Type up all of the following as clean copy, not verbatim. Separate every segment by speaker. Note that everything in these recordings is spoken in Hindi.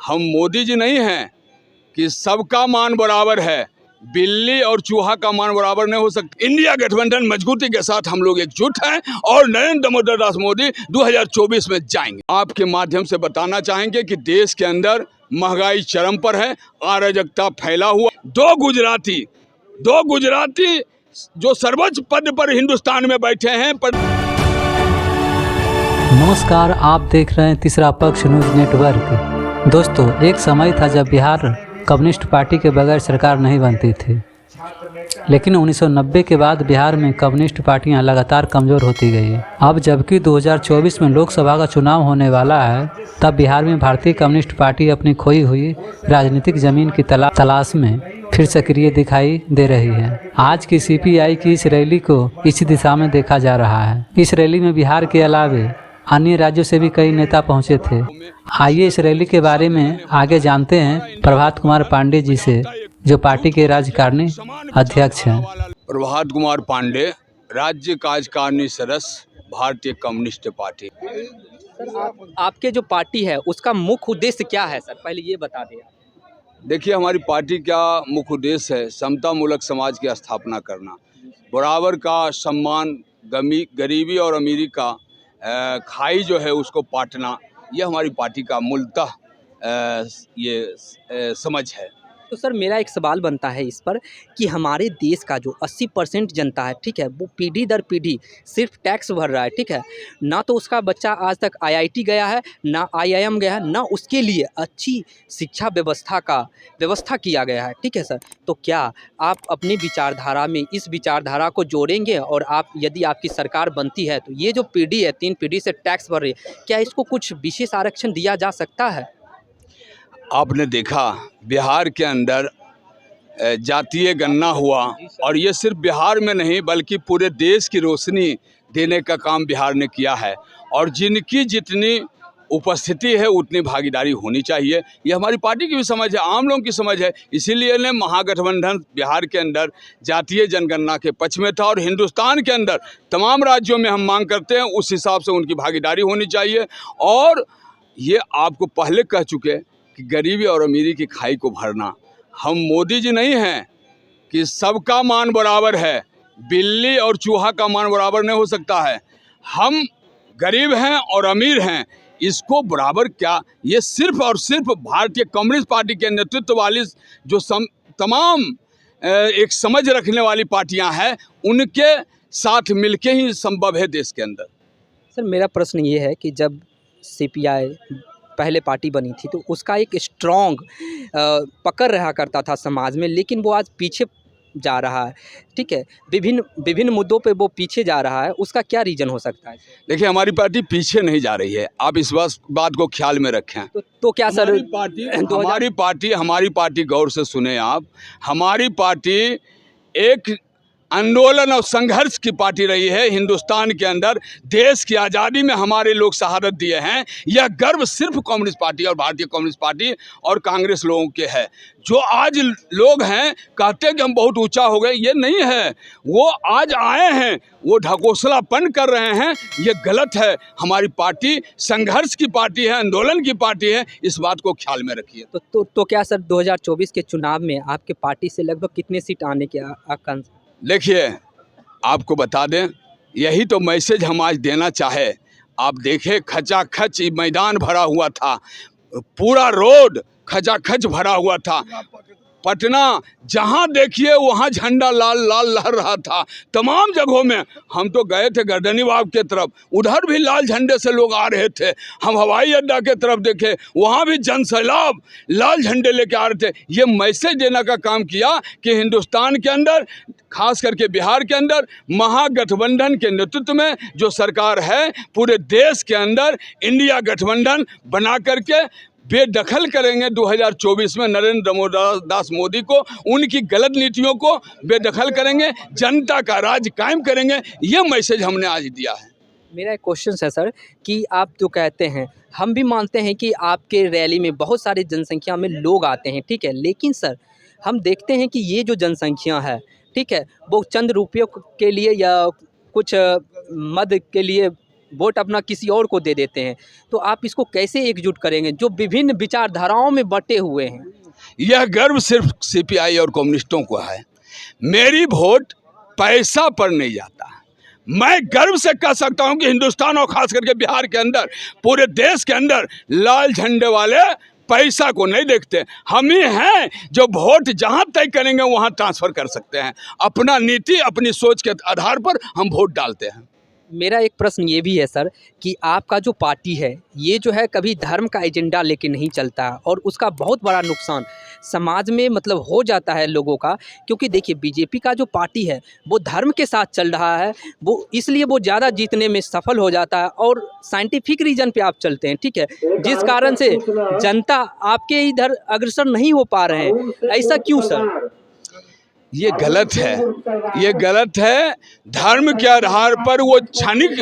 Speaker 1: हम मोदी जी नहीं हैं कि सबका मान बराबर है, बिल्ली और चूहा का मान बराबर नहीं हो सकता। इंडिया गठबंधन मजबूती के साथ हम लोग एकजुट हैं और नरेंद्र दामोदर दास मोदी 2024 में जाएंगे। आपके माध्यम से बताना चाहेंगे कि देश के अंदर महंगाई चरम पर है, अराजकता फैला हुआ। दो गुजराती जो सर्वोच्च पद पर हिंदुस्तान में बैठे हैं
Speaker 2: नमस्कार, आप देख रहे हैं तीसरा पक्ष न्यूज़ नेटवर्क। दोस्तों, एक समय था जब बिहार कम्युनिस्ट पार्टी के बगैर सरकार नहीं बनती थी, लेकिन 1990 के बाद बिहार में कम्युनिस्ट पार्टियां लगातार कमज़ोर होती गई। अब जबकि 2024 में लोकसभा का चुनाव होने वाला है, तब बिहार में भारतीय कम्युनिस्ट पार्टी अपनी खोई हुई राजनीतिक ज़मीन की तलाश में फिर सक्रिय दिखाई दे रही है। आज की सीपीआई की इस रैली को इसी दिशा में देखा जा रहा है। इस रैली में बिहार के अलावे अन्य राज्यों से भी कई नेता पहुंचे थे। आइए इस रैली के बारे में आगे जानते हैं प्रभात कुमार पांडे जी से, जो पार्टी के राज्यकारिणी अध्यक्ष हैं।
Speaker 1: प्रभात कुमार पांडे, राज्य कार्यकारिणी सदस्य, भारतीय कम्युनिस्ट पार्टी।
Speaker 3: सर, आपके जो पार्टी है उसका मुख्य उद्देश्य क्या है सर, पहले ये बता दें।
Speaker 1: देखिए, हमारी पार्टी का मुख्य उद्देश्य है समता मूलक समाज की स्थापना करना, बराबर का सम्मान, गरीबी और अमीरी का खाई जो है उसको पाटना। यह हमारी पार्टी का मूलतः समझ है।
Speaker 3: तो सर, मेरा एक सवाल बनता है इस पर कि हमारे देश का जो 80% जनता है, ठीक है, वो पीढ़ी दर पीढ़ी सिर्फ टैक्स भर रहा है, ठीक है। ना तो उसका बच्चा आज तक आईआईटी गया है, ना आईआईएम गया है, ना उसके लिए अच्छी शिक्षा व्यवस्था किया गया है, ठीक है सर। तो क्या आप अपनी विचारधारा में इस विचारधारा को जोड़ेंगे, और यदि आपकी सरकार बनती है तो ये जो पीढ़ी है, 3 पीढ़ी से टैक्स भर रही है, क्या इसको कुछ विशेष आरक्षण दिया जा सकता है?
Speaker 1: आपने देखा बिहार के अंदर जातीय गणना हुआ, और ये सिर्फ बिहार में नहीं बल्कि पूरे देश की रोशनी देने का काम बिहार ने किया है। और जिनकी जितनी उपस्थिति है उतनी भागीदारी होनी चाहिए, ये हमारी पार्टी की भी समझ है, आम लोगों की समझ है। इसीलिए ने महागठबंधन बिहार के अंदर जातीय जनगणना के पक्ष में था, और हिंदुस्तान के अंदर तमाम राज्यों में हम मांग करते हैं उस हिसाब से उनकी भागीदारी होनी चाहिए। और ये आपको पहले कह चुके कि गरीबी और अमीरी की खाई को भरना। हम मोदी जी नहीं हैं कि सबका मान बराबर है, बिल्ली और चूहा का मान बराबर नहीं हो सकता है। हम गरीब हैं और अमीर हैं, इसको बराबर क्या, ये सिर्फ और सिर्फ भारतीय कम्युनिस्ट पार्टी के नेतृत्व वाली जो तमाम एक समझ रखने वाली पार्टियां हैं, उनके साथ मिलके ही संभव है देश के अंदर।
Speaker 3: सर, मेरा प्रश्न ये है कि जब सीपीआई पहले पार्टी बनी थी तो उसका एक स्ट्रॉन्ग पकड़ रहा करता था समाज में, लेकिन वो आज पीछे जा रहा है, ठीक है। विभिन्न मुद्दों पे वो पीछे जा रहा है, उसका क्या रीज़न हो सकता है?
Speaker 1: देखिए, हमारी पार्टी पीछे नहीं जा रही है, आप इस बात को ख्याल में रखें।
Speaker 3: तो क्या सर,
Speaker 1: हमारी पार्टी गौर से सुने आप, हमारी पार्टी एक आंदोलन और संघर्ष की पार्टी रही है। हिंदुस्तान के अंदर देश की आज़ादी में हमारे लोग शहादत दिए हैं। यह गर्व सिर्फ कम्युनिस्ट पार्टी और भारतीय कम्युनिस्ट पार्टी और कांग्रेस लोगों के है। जो आज लोग हैं कहते हैं कि हम बहुत ऊंचा हो गए, ये नहीं है। वो आज आए हैं, वो ढकोसलापन कर रहे हैं, ये गलत है। हमारी पार्टी संघर्ष की पार्टी है, आंदोलन की पार्टी है, इस बात को ख्याल में रखिए।
Speaker 3: तो क्या सर 2024 के चुनाव में आपके पार्टी से लगभग कितने सीट आने के आकांक्षा?
Speaker 1: देखिए, आपको बता दें, यही तो मैसेज हम आज देना चाहे। आप देखें, खचाखच मैदान भरा हुआ था, पूरा रोड खचाखच भरा हुआ था। पटना जहाँ देखिए वहाँ झंडा लाल लाल लहर रहा था। तमाम जगहों में हम तो गए थे गर्दनी बाग के तरफ, उधर भी लाल झंडे से लोग आ रहे थे। हम हवाई अड्डा के तरफ देखे, वहाँ भी जनसैलाब लाल झंडे लेके आ रहे थे। ये मैसेज देने का काम किया कि हिंदुस्तान के अंदर, खास करके बिहार के अंदर, महागठबंधन के नेतृत्व में जो सरकार है, पूरे देश के अंदर इंडिया गठबंधन बना करके बेदखल करेंगे 2024 में नरेंद्र दामोदर दास मोदी को, उनकी गलत नीतियों को बेदखल करेंगे, जनता का राज कायम करेंगे। ये मैसेज हमने आज दिया है।
Speaker 3: मेरा एक क्वेश्चन है सर कि आप जो कहते हैं, हम भी मानते हैं कि आपके रैली में बहुत सारी जनसंख्या में लोग आते हैं, ठीक है, लेकिन सर हम देखते हैं कि ये जो जनसंख्या है, ठीक है, वो चंद रुपयों के लिए या कुछ मद के लिए वोट अपना किसी और को दे देते हैं। तो आप इसको कैसे एकजुट करेंगे जो विभिन्न विचारधाराओं में बटे हुए हैं?
Speaker 1: यह गर्व सिर्फ सीपीआई और कम्युनिस्टों को है। मेरी वोट पैसा पर नहीं जाता। मैं गर्व से कह सकता हूं कि हिंदुस्तान और खास करके बिहार के अंदर, पूरे देश के अंदर लाल झंडे वाले पैसा को नहीं देखते। हम ही हैं जो वोट जहां तय करेंगे वहां ट्रांसफर कर सकते हैं। अपना नीति, अपनी सोच के आधार पर हम वोट डालते हैं।
Speaker 3: मेरा एक प्रश्न ये भी है सर कि आपका जो पार्टी है ये जो है कभी धर्म का एजेंडा लेके नहीं चलता और उसका बहुत बड़ा नुकसान समाज में मतलब हो जाता है लोगों का। क्योंकि देखिए बीजेपी का जो पार्टी है वो धर्म के साथ चल रहा है, वो इसलिए वो ज़्यादा जीतने में सफल हो जाता है और साइंटिफिक रीजन पे आप चलते हैं, ठीक है, जिस कारण से जनता आपके इधर अग्रसर नहीं हो पा रहे हैं। ऐसा क्यों सर?
Speaker 1: ये गलत है, ये गलत है। धर्म के आधार पर वो क्षणिक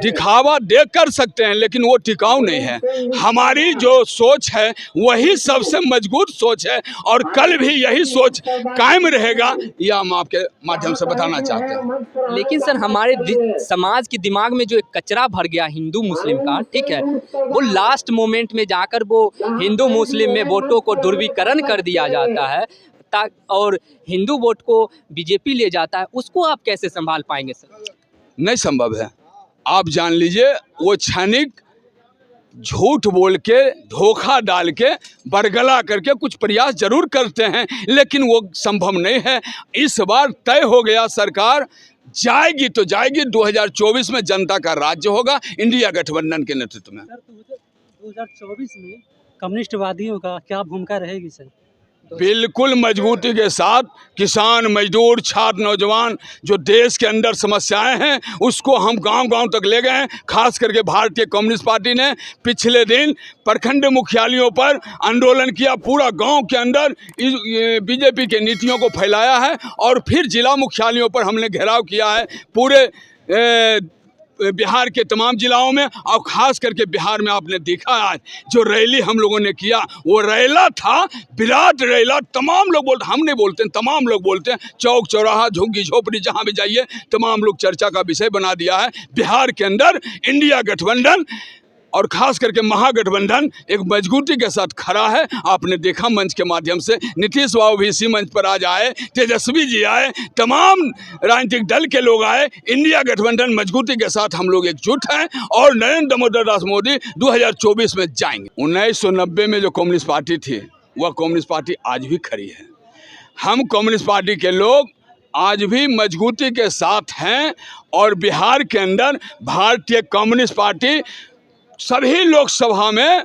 Speaker 1: दिखावा दे कर सकते हैं लेकिन वो टिकाऊ नहीं है। हमारी जो सोच है वही सबसे मजबूत सोच है और कल भी यही सोच कायम रहेगा, ये हम आपके माध्यम से बताना चाहते हैं।
Speaker 3: लेकिन सर हमारे समाज के दिमाग में जो एक कचरा भर गया हिंदू मुस्लिम का, ठीक है, वो लास्ट मोमेंट में जाकर वो हिंदू मुस्लिम में वोटों को ध्रुवीकरण कर दिया जाता है और हिंदू वोट को बीजेपी ले जाता है। उसको आप कैसे संभाल पाएंगे सर?
Speaker 1: नहीं संभव है। आप जान लीजिए वो क्षणिक झूठ बोल के, धोखा डाल के, बरगला करके कुछ प्रयास जरूर करते हैं लेकिन वो संभव नहीं है। इस बार तय हो गया, सरकार जाएगी तो जाएगी। 2024 में जनता का राज्य होगा इंडिया गठबंधन के नेतृत्व में।
Speaker 4: सर 2024 में कम्युनिस्टवादियों का क्या भूमिका रहेगी सर?
Speaker 1: बिल्कुल मजबूती के साथ किसान, मजदूर, छात्र, नौजवान जो देश के अंदर समस्याएं हैं उसको हम गांव-गांव तक ले गए हैं। खास करके भारतीय कम्युनिस्ट पार्टी ने पिछले दिन प्रखंड मुख्यालयों पर आंदोलन किया, पूरा गांव के अंदर बीजेपी के नीतियों को फैलाया है और फिर जिला मुख्यालयों पर हमने घेराव किया है पूरे बिहार के तमाम जिलाओं में। और खास करके बिहार में आपने देखा आज जो रैली हम लोगों ने किया वो रैला था, विराट रैला। तमाम लोग बोलते, हम नहीं बोलते हैं, तमाम लोग बोलते हैं, चौक चौराहा, झुग्गी झोपड़ी जहां भी जाइए तमाम लोग चर्चा का विषय बना दिया है। बिहार के अंदर इंडिया गठबंधन और खास करके महागठबंधन एक मजबूती के साथ खड़ा है। आपने देखा मंच के माध्यम से नीतीश बाबू भी इसी मंच पर आज आए, तेजस्वी जी आए, तमाम राजनीतिक दल के लोग आए। इंडिया गठबंधन मजबूती के साथ हम लोग एकजुट हैं और नरेंद्र दामोदर दास मोदी 2024 में जाएंगे। 1990 में जो कम्युनिस्ट पार्टी थी वह कम्युनिस्ट पार्टी आज भी खड़ी है। हम कम्युनिस्ट पार्टी के लोग आज भी मजबूती के साथ हैं और बिहार के अंदर भारतीय कम्युनिस्ट पार्टी सभी लोकसभा में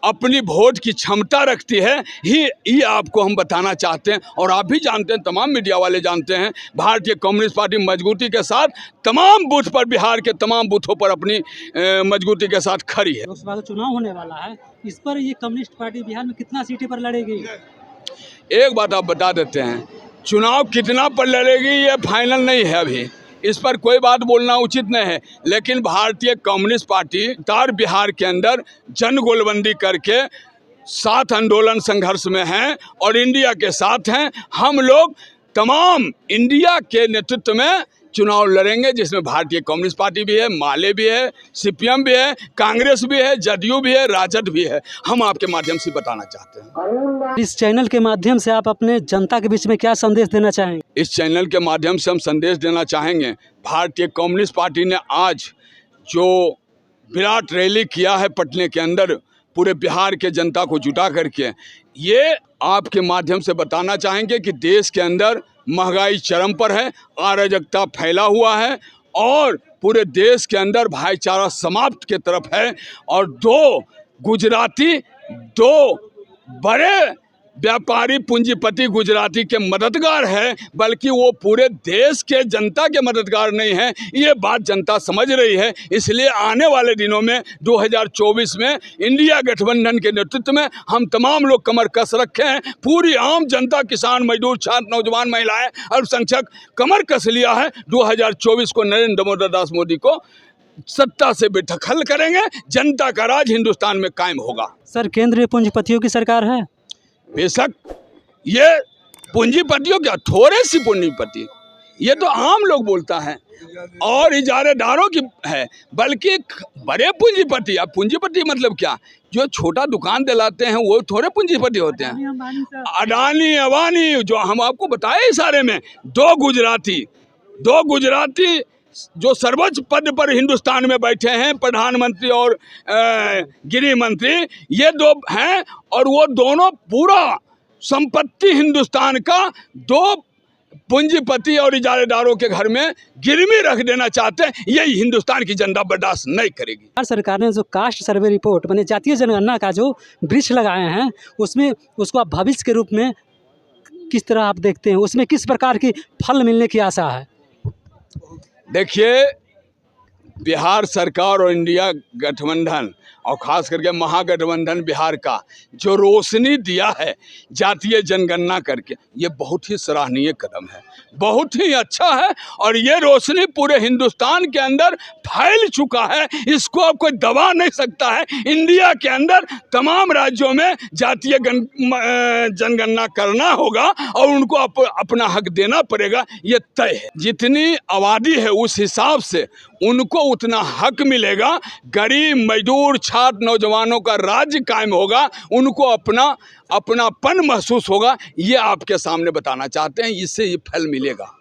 Speaker 1: अपनी वोट की क्षमता रखती है। ये आपको हम बताना चाहते हैं और आप भी जानते हैं, तमाम मीडिया वाले जानते हैं, भारतीय कम्युनिस्ट पार्टी मजबूती के साथ तमाम बूथ पर, बिहार के तमाम बूथों पर अपनी मजबूती के साथ खड़ी है।
Speaker 4: लोकसभा का चुनाव होने वाला है, इस पर ये कम्युनिस्ट पार्टी बिहार में कितना सीटें पर लड़ेगी?
Speaker 1: एक बात आप बता देते हैं, चुनाव कितना पर लड़ेगी ये फाइनल नहीं है अभी, इस पर कोई बात बोलना उचित नहीं है। लेकिन भारतीय कम्युनिस्ट पार्टी तार बिहार के अंदर जन गोलबंदी करके 7 आंदोलन संघर्ष में हैं और इंडिया के साथ हैं। हम लोग तमाम इंडिया के नेतृत्व में चुनाव लड़ेंगे जिसमें भारतीय कम्युनिस्ट पार्टी भी है, माले भी है, सीपीएम भी है, कांग्रेस भी है, जदयू भी है, राजद भी है। हम आपके माध्यम से बताना चाहते हैं।
Speaker 4: इस चैनल के माध्यम से आप अपने जनता के बीच में क्या संदेश देना चाहेंगे?
Speaker 1: इस चैनल के माध्यम से हम संदेश देना चाहेंगे, भारतीय कम्युनिस्ट पार्टी ने आज जो विराट रैली किया है पटना के अंदर पूरे बिहार के जनता को जुटा करके, ये आपके माध्यम से बताना चाहेंगे कि देश के अंदर महंगाई चरम पर है, अराजकता फैला हुआ है और पूरे देश के अंदर भाईचारा समाप्त की तरफ है। और 2 गुजराती, 2 बड़े व्यापारी पूंजीपति गुजराती के मददगार है, बल्कि वो पूरे देश के जनता के मददगार नहीं है। ये बात जनता समझ रही है। इसलिए आने वाले दिनों में 2024 में इंडिया गठबंधन के नेतृत्व में हम तमाम लोग कमर कस रखे हैं। पूरी आम जनता, किसान, मजदूर, छात्र, नौजवान, महिलाएं, अल्पसंख्यक कमर कस लिया है। 2024 को नरेंद्र दामोदर दास मोदी को सत्ता से बेदखल करेंगे, जनता का राज हिंदुस्तान में कायम होगा।
Speaker 4: सर केंद्रीय पूंजीपतियों की सरकार है?
Speaker 1: बेशक, ये पूंजीपतियों क्या, थोड़े सी पूंजीपति, ये तो आम लोग बोलता है और इजारेदारों की है, बल्कि बड़े पूंजीपति। अब पूंजीपति मतलब क्या, जो छोटा दुकान दिलाते हैं वो थोड़े पूंजीपति होते हैं। अडानी अवानी जो हम आपको बताए इशारे में, दो गुजराती जो सर्वोच्च पद पर हिंदुस्तान में बैठे हैं, प्रधानमंत्री और गृह मंत्री, ये दो हैं और वो दोनों पूरा संपत्ति हिंदुस्तान का दो पूंजीपति और इजारेदारों के घर में गिरवी रख देना चाहते हैं। यही हिंदुस्तान की जनता बर्दाश्त नहीं करेगी।
Speaker 4: बिहार सरकार ने जो कास्ट सर्वे रिपोर्ट माने जातीय जनगणना का जो वृक्ष लगाए हैं, उसमें उसको आप भविष्य के रूप में किस तरह आप देखते हैं, उसमें किस प्रकार की फल मिलने की आशा है?
Speaker 1: देखिए, बिहार सरकार और इंडिया गठबंधन और ख़ास करके महागठबंधन बिहार का जो रोशनी दिया है जातीय जनगणना करके, ये बहुत ही सराहनीय कदम है, बहुत ही अच्छा है। और ये रोशनी पूरे हिंदुस्तान के अंदर फैल चुका है, इसको अब कोई दबा नहीं सकता है। इंडिया के अंदर तमाम राज्यों में जातीय जनगणना करना होगा और उनको अपना हक देना पड़ेगा, ये तय है। जितनी आबादी है उस हिसाब से उनको उतना हक मिलेगा। गरीब, मजदूर, छात्र, नौजवानों का राज्य कायम होगा, उनको अपनापन महसूस होगा। ये आपके सामने बताना चाहते हैं, इससे ये फल मिलेगा।